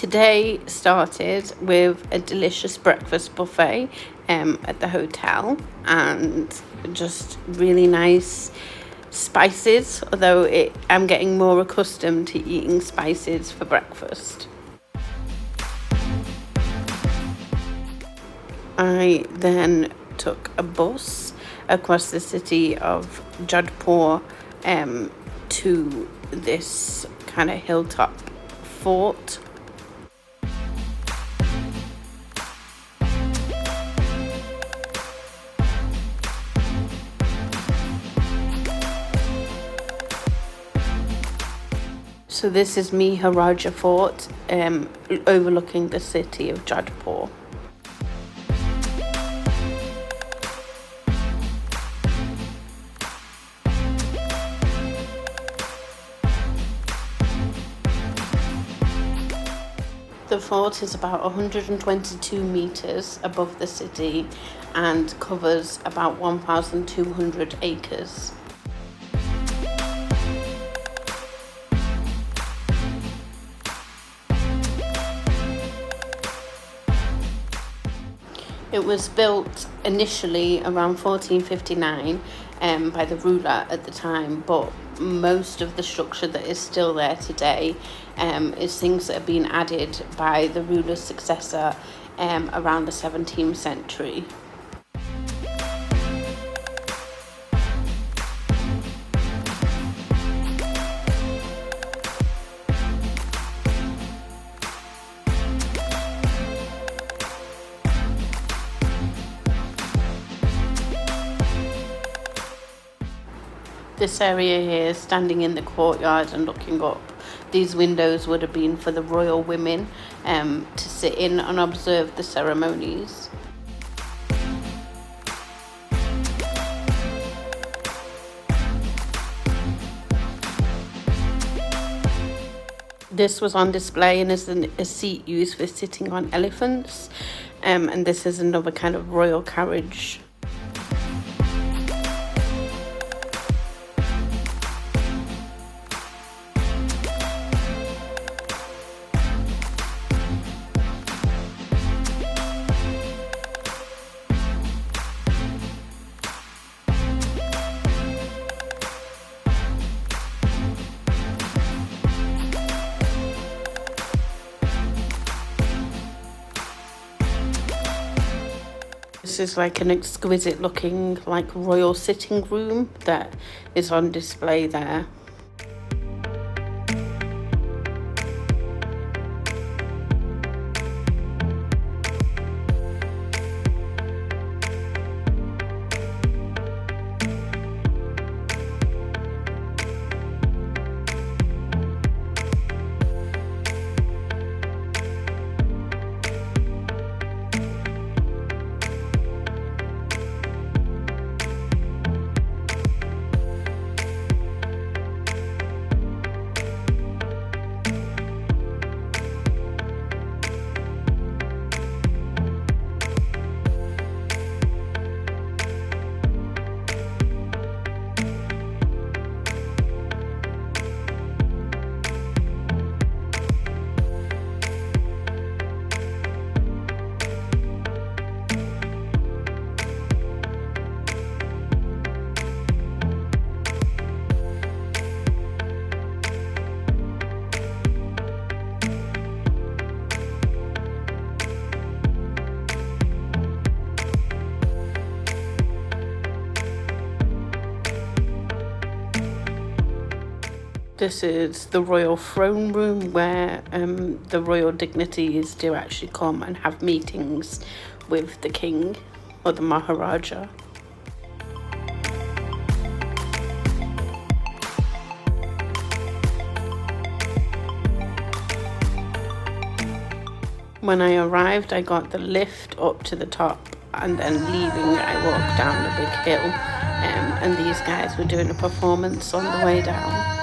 Today started with a delicious breakfast buffet at the hotel, and just really nice spices, although I'm getting more accustomed to eating spices for breakfast. I then took a bus across the city of Jodhpur to this kind of hilltop fort. So this is Maharaja Fort, overlooking the city of Jodhpur. The fort is about 122 metres above the city and covers about 1,200 acres. It was built initially around 1459 by the ruler at the time, but most of the structure that is still there today is things that have been added by the ruler's successor around the 17th century. This area here, standing in the courtyard and looking up, these windows would have been for the royal women to sit in and observe the ceremonies. This was on display and is a seat used for sitting on elephants, and this is another kind of royal carriage. This is like an exquisite looking royal sitting room that is on display there. This is the royal throne room where the royal dignitaries do actually come and have meetings with the king or the Maharaja. When I arrived, I got the lift up to the top, and then leaving, I walked down the big hill, and these guys were doing a performance on the way down.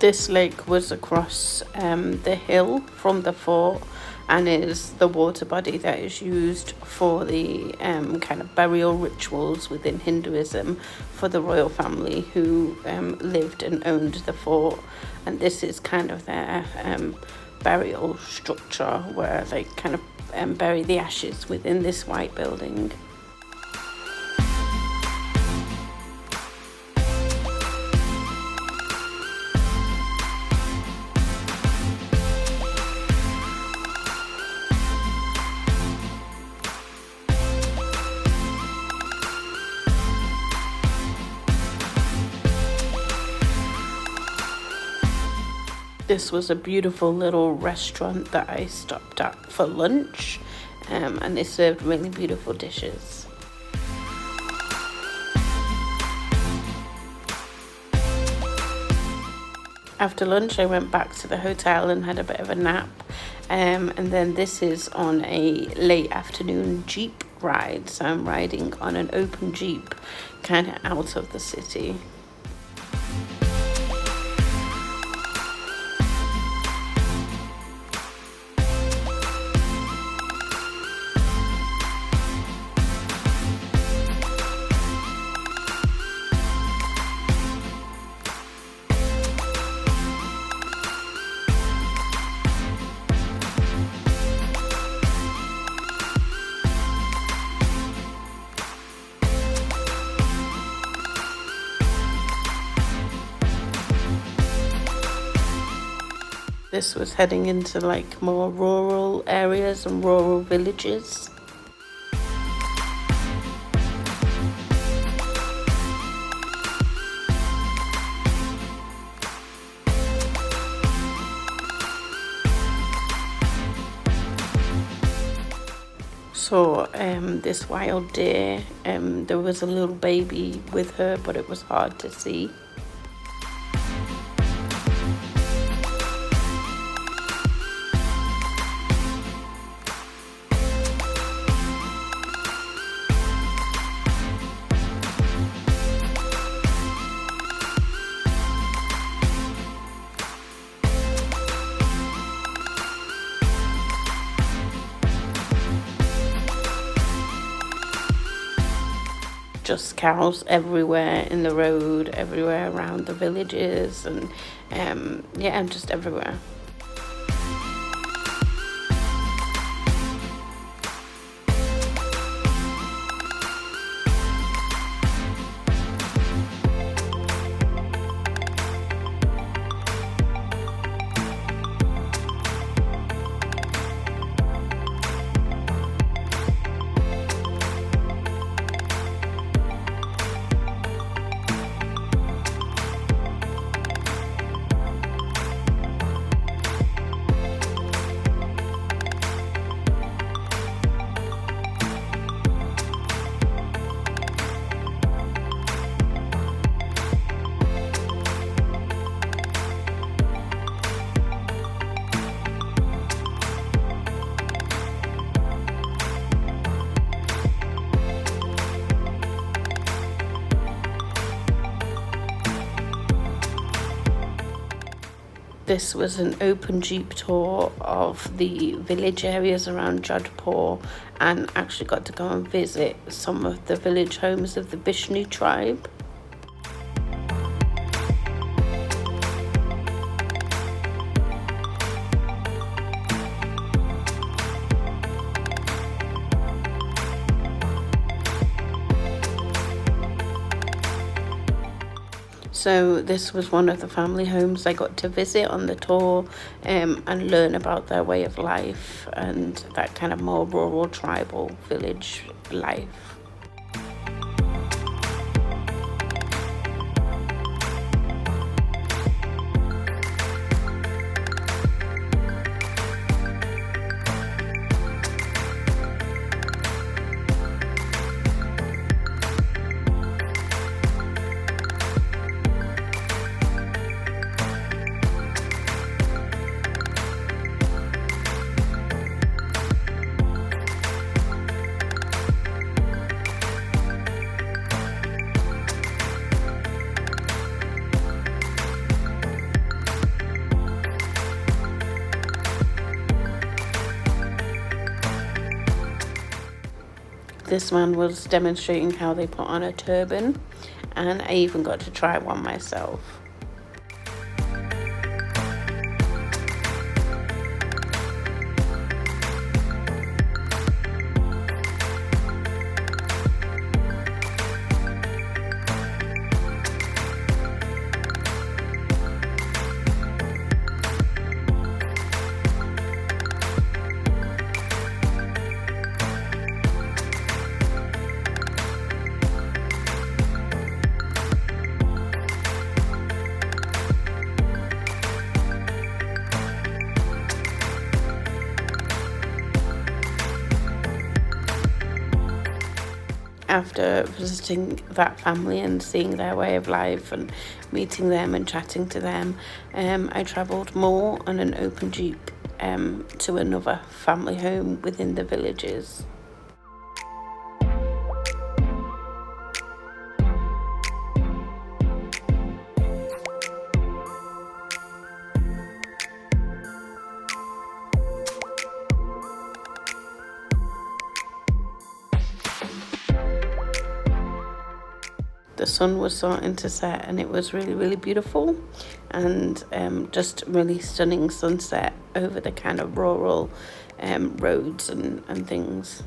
This lake was across the hill from the fort and is the water body that is used for the kind of burial rituals within Hinduism for the royal family who lived and owned the fort. And this is kind of their burial structure where they kind of bury the ashes within this white building. This was a beautiful little restaurant that I stopped at for lunch, and they served really beautiful dishes. After lunch, I went back to the hotel and had a bit of a nap, and then this is on a late afternoon Jeep ride, so I'm riding on an open Jeep kind of out of the city. This was heading into like more rural areas and rural villages. Saw this wild deer. There was a little baby with her, but it was hard to see. Just cows everywhere in the road, everywhere around the villages, and just everywhere. This was an open Jeep tour of the village areas around Jodhpur, and actually got to go and visit some of the village homes of the Vishnu tribe. So this was one of the family homes I got to visit on the tour, and learn about their way of life and that kind of more rural tribal village life. This man was demonstrating how they put on a turban, and I even got to try one myself. After visiting that family and seeing their way of life and meeting them and chatting to them, I travelled more on an open jeep to another family home within the villages. The sun was starting to set and it was really, really beautiful, and just really stunning sunset over the kind of rural roads and things.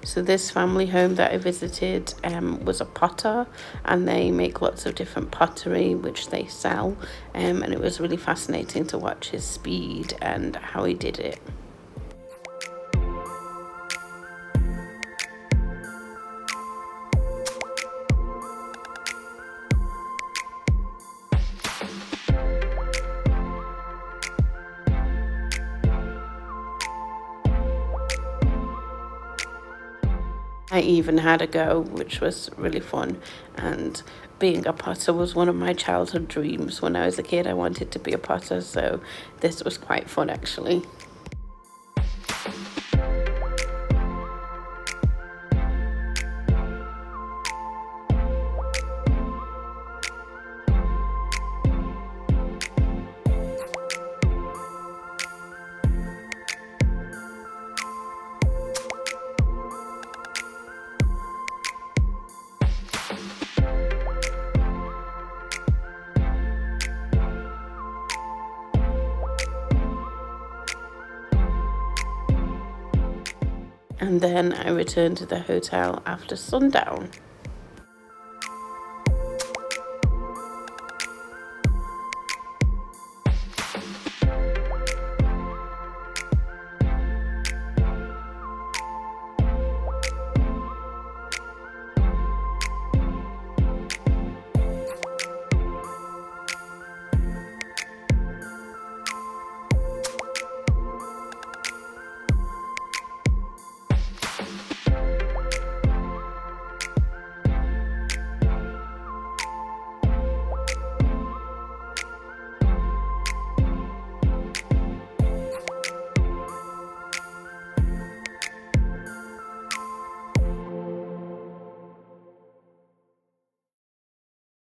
So this family home that I visited was a potter, and they make lots of different pottery which they sell, and it was really fascinating to watch his speed and how he did it. I even had a go, which was really fun, and being a potter was one of my childhood dreams. When I was a kid, I wanted to be a potter, so this was quite fun actually. And then I returned to the hotel after sundown.